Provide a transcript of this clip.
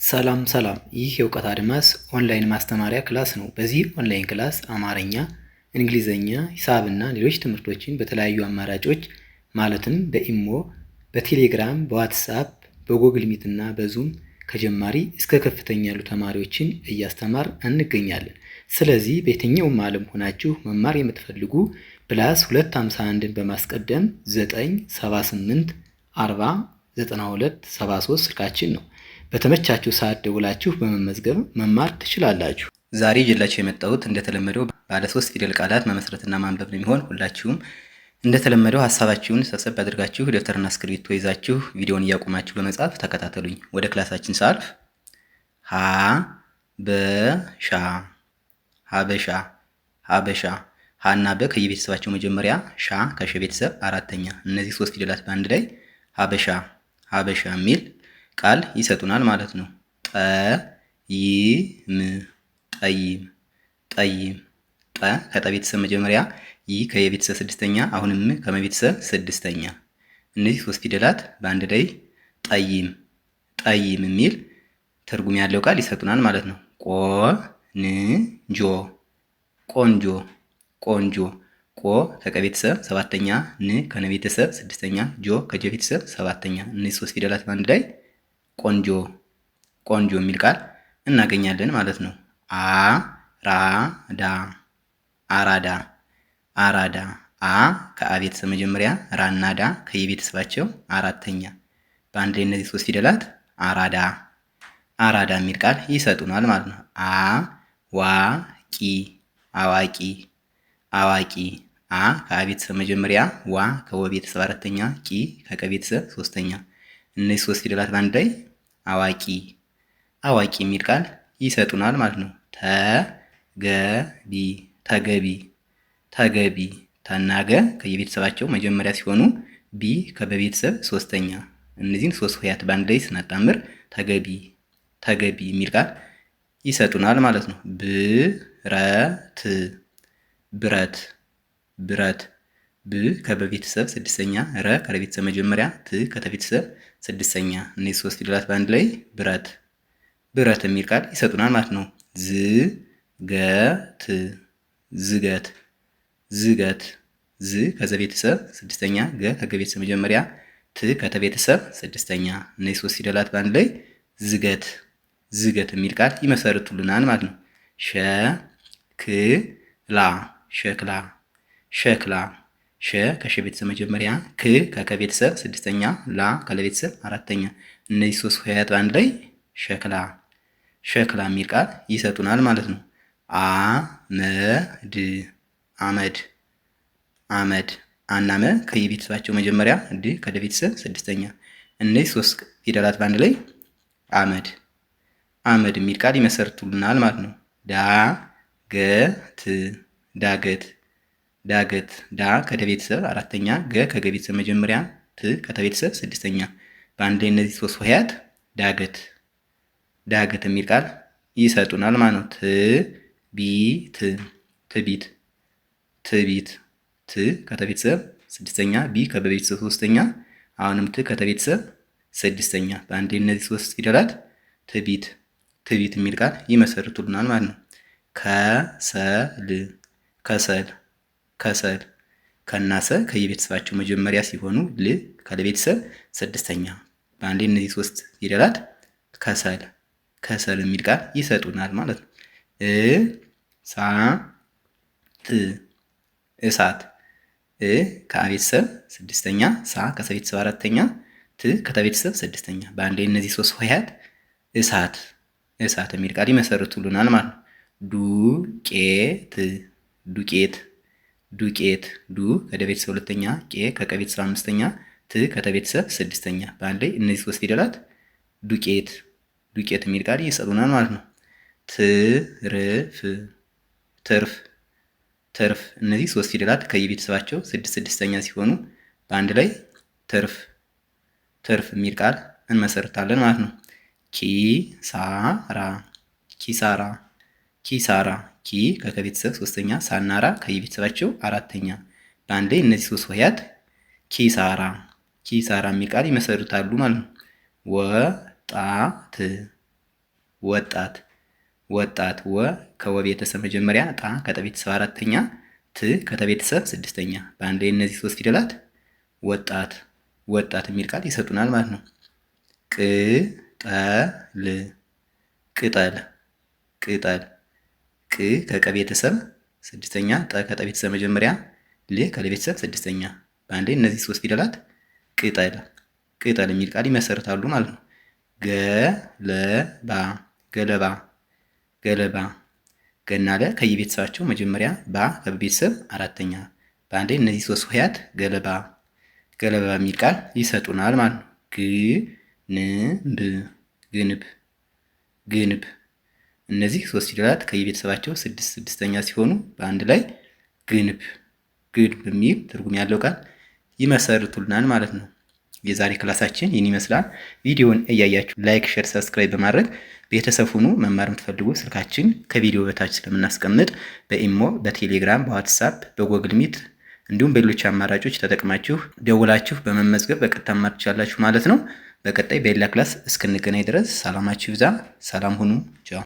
ሰላም ሰላም፣ ይህ የእውቀት አድማስ ኦንላይን ማስተማሪያ ክላስ ነው። በዚህ ኦንላይን ክላስ አማርኛ፣ እንግሊዘኛ፣ ሂሳብና ሌሎች ትምህርቶችን በተለያዩ አማራጮች ማለትም በኢሞ፣ በቴሌግራም፣ በዋትስአፕ፣ በጎግል ሚት እና በዙም ከጀማሪ እስከ ከፍተኛ ያሉ ተማሪዎችን እያስተማር እንገኛለን። ስለዚህ በየትኛውም ዓለም ሆናችሁ መማር የምትፈልጉ ፕላስ 251ን በማስቀደም 978 40 92 73 ስልካችን ነው። በተመቻችሁ ሰዓት ደውላችሁ በመመዝገብ መማር ትችላላችሁ። ዛሬ ይዤላችሁ የመጣሁት እንደተለመደው ባለ 3 ፊደል ቃላት መመስረትና ማንበብ ነው የሚሆን። ሁላችሁም እንደተለመደው ሀሳባችሁን ሰብሰብ አድርጋችሁ ደብተርና እስክሪብቶ ይዛችሁ ቪዲዮውን እያቆማችሁ በመጻፍ ተከታተሉኝ። ወደ ክላሳችን ሳልፍ ሀበሻ ሀበሻ ሀበሻ ሀና በ ከየቤተሰባቸው መጀመሪያ፣ ሻ ከሸ ቤተሰብ አራተኛ። እነዚህ 3 ፊደላት በአንድ ላይ ሀበሻ ሀበሻ የሚል ቃል ይሰጡናል ማለት ነው። ጠይም ጠይም ጠይም ጠ ከጠ ቤተሰብ መጀመሪያ፣ ይ ከየቤተሰብ ስድስተኛ፣ አሁንም ከመቤተሰብ ስድስተኛ። እነዚህ 3 ፊደላት በአንድ ላይ ጠይም ጠይም የሚል ትርጉም ያለው ቃል ይሰጡናል ማለት ነው። ቆንጆ ቆንጆ ቆንጆ ቆ ከቀ ቤተሰብ ሰባተኛ፣ ን ከነ ቤተሰብ ስድስተኛ፣ ጆ ከጀ ቤተሰብ ሰባተኛ። እነዚህ 3 ፊደላት በአንድ ላይ ቆንጆ ቆንጆ የሚል ቃል እናገኛለን ማለት ነው። አራዳ አራዳ አራዳ አ ከአ ቤተሰብ መጀመሪያ፣ ራና ዳ ከየቤተሰባቸው አራተኛ። በአንድ ላይ እነዚህ 3 ፊደላት አራዳ አራዳ የሚል ቃል ይሰጡናል ማለት ነው። አዋቂ አዋቂ አዋቂ አ ከአ ቤተሰብ መጀመሪያ፣ ዋ ከወ ቤተሰብ አራተኛ፣ ቂ ከቀ ቤተሰብ ሶስተኛ። እነዚህ 3 ፊደላት በአንድ ላይ አዋቂ አዋቂ የሚል ቃል ይሰጡናል ማለት ነው። ተገቢ ተገቢ ተገቢ ተናገ ከየቤተሰባቸው መጀመሪያ ሲሆኑ፣ ቢ ከበቤተሰብ ሶስተኛ። እነዚህን 3 ሆሄያት በአንድ ላይ ስናጣምር ተገቢ ተገቢ የሚል ቃል ይሰጡናል ማለት ነው። ብረት ብረት ብረት ብ ከበቤተሰብ ስድስተኛ፣ ረ ከለቤተሰብ መጀመሪያ፣ ት ከተቤተሰብ ስድስተኛ። እነዚህ 3 ፊደላት በአንድ ላይ ብረት ብረት የሚል ቃል ይሰጡናል ማለት ነው። ዝገት ዝገት ዝገት ዝ ከዘቤተሰብ ስድስተኛ፣ ገ ከገቤተሰብ መጀመሪያ፣ ት ከተቤተሰብ ስድስተኛ። እነዚህ 3 ፊደላት በአንድ ላይ ዝገት ዝገት የሚል ቃል ይመሰርቱልናል ማለት ነው። ሸክላ ሸክላ ሸክላ ሸ ከሸ ቤተሰብ መጀመሪያ፣ ክ ከከ ቤተሰብ ስድስተኛ፣ ላ ከለቤተሰብ አራተኛ። እነዚህ 3 ሆሄያት በአንድ ላይ ሸክላ ሸክላ የሚል ቃል ይሰጡናል ማለት ነው። አመድ አመድ አመድ አናመ ከየቤተሰባቸው መጀመሪያ፣ ድ ከደቤተሰብ ስድስተኛ። እነዚህ 3 ፊደላት በአንድ ላይ አመድ አመድ የሚል ቃል ይመሰርቱልናል ማለት ነው። ዳገት ዳገት ዳገት ዳ ከደቤተሰብ አራተኛ፣ ገ ከገቤተሰብ መጀመሪያ፣ ት ከተቤተሰብ ስድስተኛ። በአንድ ላይ እነዚህ 3 ሆሄያት ዳገት ዳገት የሚል ቃል ይሰጡናል ማለት ነው። ትቢት ትቢት ትቢት ት ከተቤተሰብ ስድስተኛ፣ ቢ ከበቤተሰብ ሶስተኛ፣ አሁንም ት ከተቤተሰብ ስድስተኛ። በአንድ ላይ እነዚህ 3 ፊደላት ትቢት ትቢት የሚል ቃል ይመሰርቱልናል ማለት ነው። ከሰል ከሰል ከሰል ከናሰ ከየቤተሰባቸው መጀመሪያ ሲሆኑ፣ ል ከለቤተሰብ ስድስተኛ። በአንድ ላይ እነዚህ 3 ፊደላት ከሰል ከሰል የሚል ቃል ይሰጡናል ማለት ነው። እሳት እሳት እ ከአቤተሰብ ስድስተኛ፣ ሳ ከሰቤተሰብ አራተኛ፣ ት ከተቤተሰብ ስድስተኛ። በአንድ ላይ እነዚህ 3 ሆሄያት እሳት እሳት የሚል ቃል ይመሰርቱልናል ማለት ነው። ዱቄት ዱቄት ዱቄት ዱ ከደቤተሰብ ሁለተኛ፣ ቄ ከቀቤተሰብ አምስተኛ፣ ት ከተቤተሰብ ስድስተኛ። በአንድ ላይ እነዚህ 3 ፊደላት ዱቄት ዱቄት የሚል ቃል ይሰጡናል ማለት ነው። ትርፍ ትርፍ ትርፍ እነዚህ 3 ፊደላት ከየቤተሰባቸው ስድስተኛ ሲሆኑ፣ በአንድ ላይ ትርፍ ትርፍ የሚል ቃል እንመሰርታለን ማለት ነው። ኪሳራ ኪሳራ ኪሳራ ኪ ከከቤተሰብ ሶስተኛ፣ ሳናራ ከየቤተሰባቸው አራተኛ። በአንድ ላይ እነዚህ 3 ሆሄያት ኪሳራ ኪሳራ የሚል ቃል ይመሰርታሉ ማለት ነው። ወጣት ወጣት ወጣት ወ ከወ ቤተሰብ መጀመሪያ፣ ጣ ከጠ ቤተሰብ አራተኛ፣ ት ከተ ቤተሰብ ስድስተኛ። በአንድ ላይ እነዚህ ሶስት ፊደላት ወጣት ወጣት የሚል ቃል ይሰጡናል ማለት ነው። ቅጠል ቅጠል ቅጠል ቅ ከቀ ቤተሰብ ስድስተኛ፣ ጠ ከጠ ቤተሰብ መጀመሪያ፣ ል ከለ ቤተሰብ ስድስተኛ። በአንድ ላይ እነዚህ ሶስት ፊደላት ቅጠል ቅጠል የሚል ቃል ይመሰርታሉ ማለት ነው። ገለባ ገለባ ገለባ ገና ለ ከየቤተሰባቸው መጀመሪያ፣ ባ ከቤተሰብ አራተኛ። በአንድ ላይ እነዚህ ሶስት ሆሄያት ገለባ ገለባ የሚል ቃል ይሰጡናል ማለት ነው። ግንብ ግንብ ግንብ እነዚህ ሶስት ፊደላት ከየቤተሰባቸው ስድስተኛ ሲሆኑ በአንድ ላይ ግንብ ግንብ የሚል ትርጉም ያለው ቃል ይመሰርቱልናል ማለት ነው። የዛሬ ክላሳችን ይህን ይመስላል። ቪዲዮውን እያያችሁ ላይክ፣ ሼር፣ ሰብስክራይብ በማድረግ ቤተሰብ ሁኑ። መማር የምትፈልጉ ስልካችን ከቪዲዮ በታች ስለምናስቀምጥ በኢሞ፣ በቴሌግራም፣ በዋትሳፕ፣ በጎግል ሚት እንዲሁም በሌሎች አማራጮች ተጠቅማችሁ ደውላችሁ በመመዝገብ በቀጥታ መማር ትችላላችሁ ማለት ነው። በቀጣይ በሌላ ክላስ እስክንገናኝ ድረስ ሰላማችሁ ይብዛ። ሰላም ሁኑ። ቻው